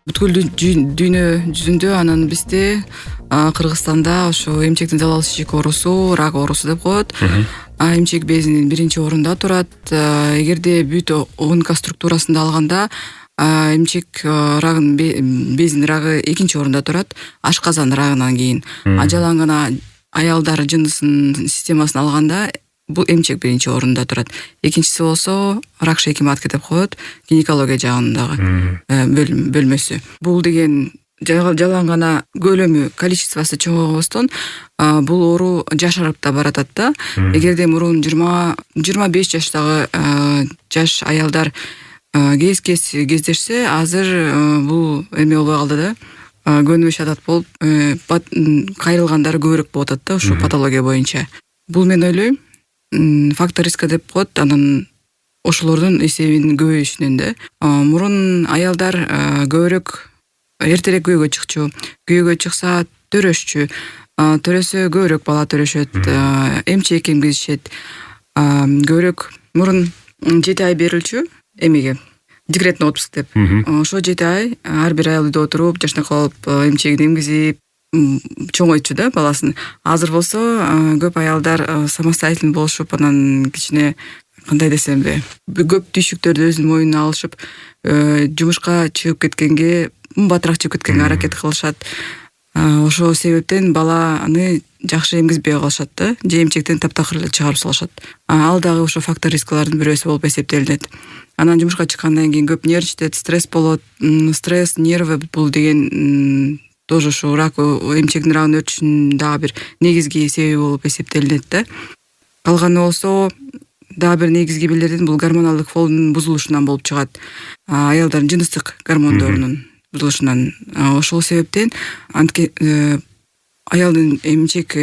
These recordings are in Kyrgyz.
бүткүл дүйнө жүзүндө анан бизде Кыргызстанда ошо эмчектин залал шишик оорусу, рак оорусу деп коет. Эмчек безинин биринчи орунда турат. Эгерде бүт ОНК структурасында алганда эмчек безинин рагы экинчи орунда турат, ашказан рагынан кийин. Ажаланган аялдар жынысынын системасын алганда бул эмчек биринчи орунда турат. Экинчиси болсо рак шейки матка деп коет, гинекология жагындагы бөлмөсү. Бул деген жаланган көлөмү, количествосу чоңойбостон бул оору жашарып да баратат да. Эгерде мурун 20-25 жаштагы жаш аялдар кездешсе, азыр бул эме болбой калды да. Көнүмүш адат болуп, кайрылгандары көбүрөөк болуп атат да, ушу патология боюнча. Бул мен ойлойм, фактор риска деп коет, анан ошолордун эсебинин көбөйүшүнөн да. Мурун аялдар көбүрөөк эртерээк күйөөгө чыкчу, күйөөгө чыкса төрөшчү, төрөсө көбүрөөк бала төрөшөт, эмчек эмгизишет. Көбүрөөк мурун 7 ай берилчү эмеге, декретный отпуск деп. Ошо 7 ай ар бир аял үйдө отуруп, жашнак алып, эмчегин эмгизип, чоңойтчу да баласын. Азыр болсо көп аялдар самостоятельный болушуп, анан кичине кандай десемби, көп түйшүктөрдү өзүнүн мойнуна алышып, жумушка чыгып кеткенге, батыраак чыгып кеткенге аракет кылышат. Ошол себептен баланы жакшы эмгизбей калышат да, же эмчектен таптакыр чыгарып салышат. Ал дагы ошо фактор рискалардын бирөөсү болуп эсептелинет. Анан жумушка чыккандан кийин көп нервничать, стресс болот. Стресс, нервы бул деген тоже ушу рак, эмчектин рагынын өрчүшүнүн дагы бир негизги себеби болуп эсептелинет да. Калганы болсо дагы бир негизги белерден бул гормоналдык фондун бузулушунан болуп чыгат. Аялдардын жыныстык гормондорунун бузулушунан. Ошол себептен аялдын эмчек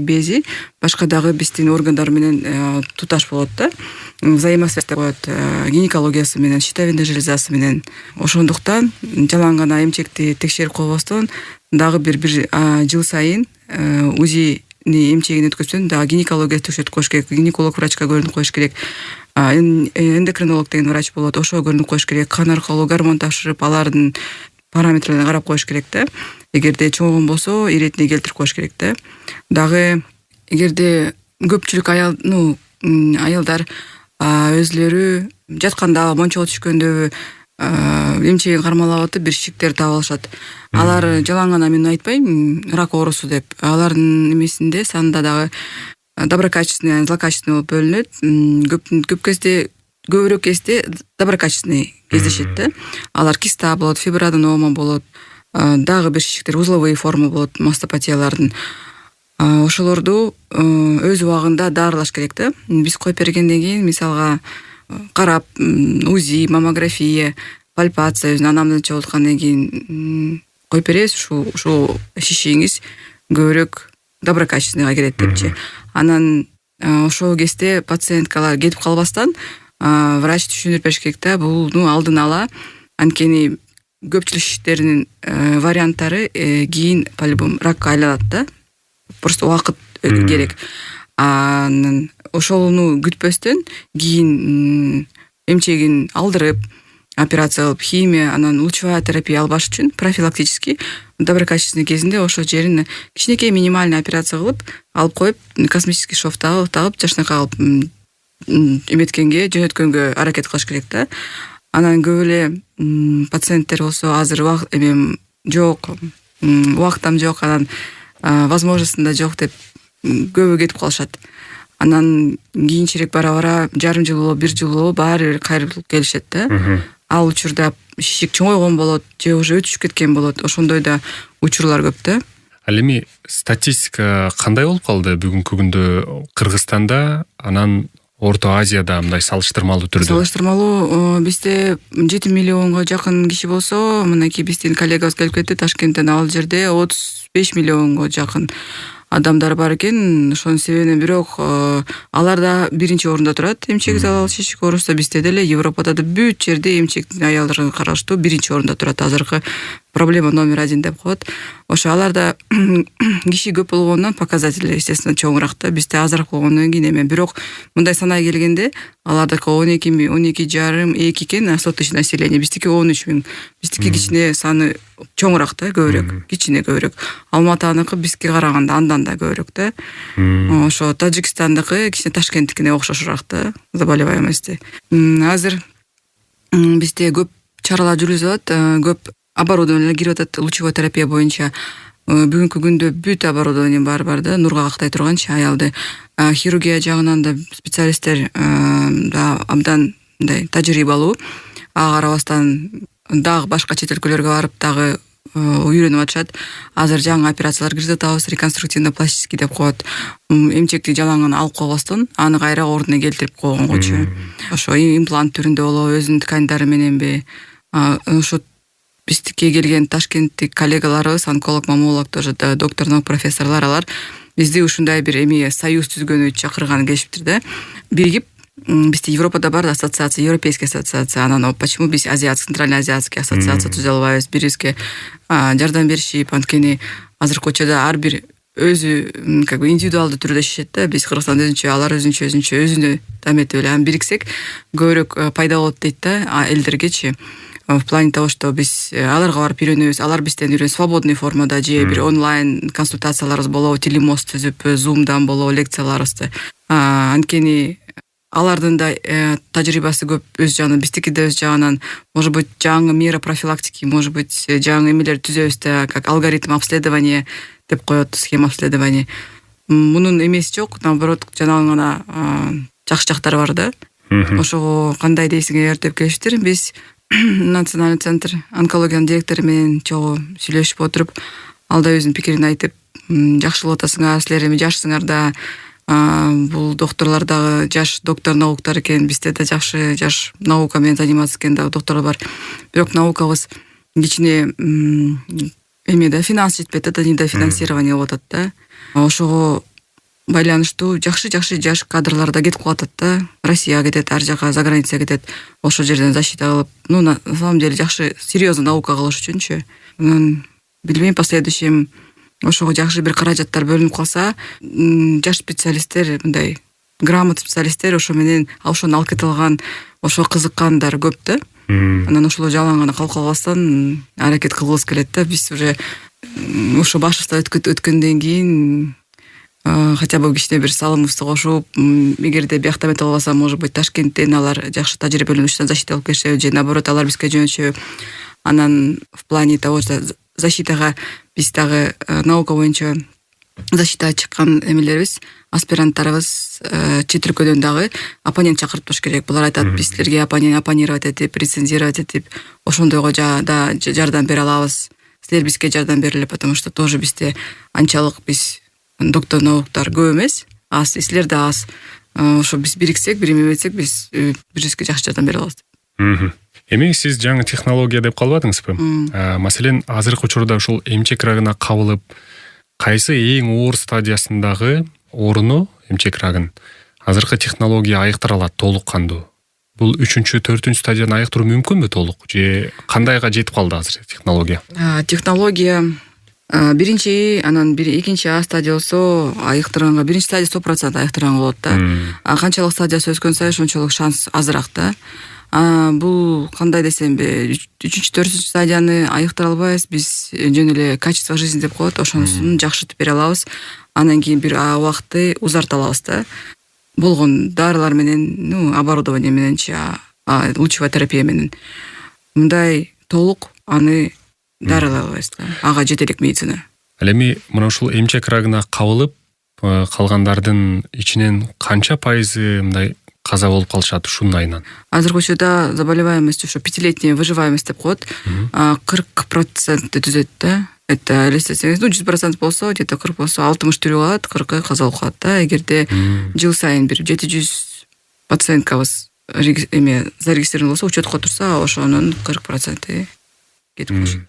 бези башка дагы биздин органдар менен туташ болот да. Взаимосвязь деп коет, гинекологиясы менен, щитовидная железасы менен. Ошондуктан жаланган эмчекти текшерип койбостон дагы бир жыл сайын УЗИ эмчегин өткөзсөң дагы гинекология текшертип коюш керек, гинеколог врачка көрүнүп коюш керек. Эндокринолог деген врач болот, ошого көрүнүп коюш керек. Кан аркылуу гормон тапшырып, алардын параметрлерин карап коюш керек да. Эгерде чоңойгон болсо, иретине келтирип коюш керек да. Дагы эгерде көпчүлүк аялдар өзлөрү жатканда, мончого түшкөндө эмчегин кармалап атып бир шишиктер таап алышат. Алар жаланган мен айтпайм, рак оорусу деп. Алардын эмесинде санында дагы доброкачественный, злокачественный болуп бөлүнөт. Көбүрөөк кезде доброкачественный кездешет да. Алар киста болот, фиброаденома болот, дагы бир шишиктер, узловые форма болот, мастопатиялардын. Ошолорду өз убагында дарылаш керек да. Биз коюп бергенден кийин, мисалга карап, УЗИ, маммография, пальпация, өзүнүн анамдын чыгып аткандан кийин коюп беребиз, ушул шишигиңиз көбүрөөк доброкачественныйга кирет депчи. Анан ошол кезде пациенткалар кетип калбастан врач түшүндүрүп бериш керек да, булну алдын ала, анткени көпчүлүк шишиктердин варианттары кийин по-любому ракка айланат да. Просто убакыт керек. Анан ошону күтпөстөн кийин эмчегин алдырып, операция кылып, химия, анан лучевая терапия албаш үчүн профилактический доброкачественный кезинде ошол жерин кичинекей минимальный операция кылып, алып коюп, косметический шов тагып, жашнак алып эметкенге, жөнөткөнгө аракет кылыш керек да. Анан көп эле пациенттер болсо азыр убактам жок, анан возможностунда жок деп көбү кетип калышат. Анан кийинчерээк бара жарым жыл болобу, 1 жыл болобу баары бир кайрылып келишет да. Ал учурда шишик чоңойгон болот, же уже өтүшүп кеткен болот. Ошондой да учурлар көп да. Ал эми статистика кандай болуп калды бүгүнкү күндө Кыргызстанда, анан Орто Азияда мындай салыштырмалуу түрдө? Салыштырмалуу бизде 7 миллионго жакын киши болсо, мынакей биздин коллегабыз келип кетти Ташкенттен, ал жерде 35 миллионго жакын адамдар бар экен. Ошонун себебинен бирок алар да биринчи орунда турат. Эмчек залал шишик оорусу бизде деле, Европада да бүт жерде эмчектин аялдарын караштуу биринчи орунда турат азыркы проблема номер 1 деп коет. Ошо аларда киши көп болгондон показатели естественно чоңураак да, бизде азыраак болгондон кийин эми бирок мындай санай келгенде алардыкы 12,5 экен сот иш население, биздики 13.000. Биздики кичине саны чоңураак да, көбүрөөк, кичине көбүрөөк. Алматаныкы бизге караганда андан да көбүрөөк да. Ошо Тажикстандыкы кичине Ташкенттикине окшошураак да, заболеваемости. Азыр бизде көп чаралар жүргүзүлөт, көп оборудованиелер кирип атат лучевой терапия боюнча. Бүгүнкү күндө бүт оборудование бар да, нурга кактай турганчы аялды. Хирургия жагынан да специалисттер да абдан мындай тажрыйбалуу. Ага карабастан дагы башка чет өлкөлөргө барып дагы үйрөнүп атышат. Азыр жаңы операциялар киргизип атабыз, реконструктивно пластический деп коет. Эмчекти жалаңын алып койбостон аны кайра ордуна келтирип койгонгочу. Ошо имплант түрүндө болобу, өзүнүн тканьдары мененби. Ошо биздикке келген ташкенттик коллегаларыбыз, онколог, маммолог, тоже доктор наук профессорлор, алар бизди ушундай бир эми союз түзгөнү чакырган келишиптир да. Биригип бизде Европада бар ассоциация, европейская ассоциация, анан почему биз центрально-азиатский ассоциация түзө албайбыз, бирибизге жардам беришип, анткени азыркы учурда ар бир өзү как бы индивидуалдуу түрдө иштешет да. Биз Кыргызстан өзүнчө, алар өзүнү таметип эле бириксек көбүрөөк пайда болот дейт да элдергечи. В плане того, что биз аларга барып үйрөнөбүз, алар бизден үйрөнөт свободный формада, же бир онлайн консультацияларыбыз болобу, телемост түзүп, зумдан болобу лекцияларыбызды. Анткени алардын да тажрыйбасы көп өз жагынан, биздики да өз жагынан, может быть, жаңы мера профилактики, может быть, жаңы эмелер түзөбүз да, как алгоритм обследования деп коет, схема обследования. Мунун эмеси жок, наоборот, жанагы гана жакшы жактары бар да. Ошого кандай дейсиңер деп келиштир. Биз Национальный центр онкологиянын директору менен чогуу сүйлөшүп отуруп, ал да өзүнүн пикирин айтып, жакшы болуп атасыңар, силер эми жашсыңар да, бул докторлор дагы жаш доктор науктар экен, бизде да жакшы жаш наука менен заниматься эткен дагы докторлор бар. Бирок наукабыз кичине эме да, финанс жетпейт да, недофинансирование болуп атат да. Ошого байланыштуу жакшы жаш кадрлар да кетип калат да. Россияга кетет, ар жака, за границага кетет. Ошол жерден защита кылып, на самом деле жакшы серьезно наука кылыш үчүнчү. Билбейм, последующем ошого жакшы бир каражаттар бөлүнүп калса, жаш специалисттер, мындай грамотный специалисттер ошо менен ошону алып кете алган, ошого кызыккандар көп да. Анан ошол жалаң гана калып калбастан аракет кылгыбыз келет да. Биз уже ошо башыбыздан өткөндөн кийин хотя бы кичине бир салымыбызды кошуп, эгерде биякта эмете болбосо, может быть, Ташкенттен алар жакшы тажрыйбалуу защита алып келишеби, же наоборот алар бизге жөнөтүшөбү. Анан в плане того, что защитага биз дагы наука боюнча защитага чыккан эмелерибиз, аспиранттарыбыз чет өлкөдөн дагы оппонент чакыртыш керек. Булар айтат, биз силерге оппонировать этип, рецензировать этип, ошондойго да жардам бере алабыз. Силер бизге жардам бергиле, потому что тоже бизде анчалык биз доктор науктар көп эмес, аз, силер да аз. Ошо биз бириксек, бир эме этсек, биз бирибизге жакшы жардам бере алабыз. Эми сиз жаңы технология деп калбадыңызбы? Маселен, азыркы учурда ушул эмчек рагына кабылып, кайсы эң оор стадиясындагы ооруну, эмчек рагын, азыркы технология айыктыра алат толук кандуу? Бул 3-4 стадияны айыктыруу мүмкүнбү толук? Же кандайга жетип калды азыр технология? Технология биринчи, анан экинчи А стадия болсо айыктырганга, биринчи стадия 100% айыктырган болот да. Канчалык стадиясы өскөн сайын ошончолук шанс азыраак да. Бул кандай десемби, 3-4 стадияны айыктыра албайбыз, биз жөн эле качество жизни деп коет, ошонусун жакшыртып бере алабыз. Анан кийин бир убакытты узарта алабыз да. Болгон дарылар менен, оборудование мененчи, лучевая терапия менен. Мындай толук аны дарылай албайбыз да. Ага жетелик медицина. Ал эми мына ушул эмчек рагына кабылып калгандардын ичинен канча пайызы мындай каза болуп калышат ушунун айынан? Азыркы учурда заболеваемость, ошо 5-летняя выживаемость деп коет, 40% түзөт да. Это элестетсеңиз, 100% болсо, где-то 40 болсо, 60 түрү калат, 40 каза болуп калат да. Эгерде жыл сайын бир 700 пациенткабыз зарегистрирован болсо, учетко турса, ошонун 40% кетип калышат.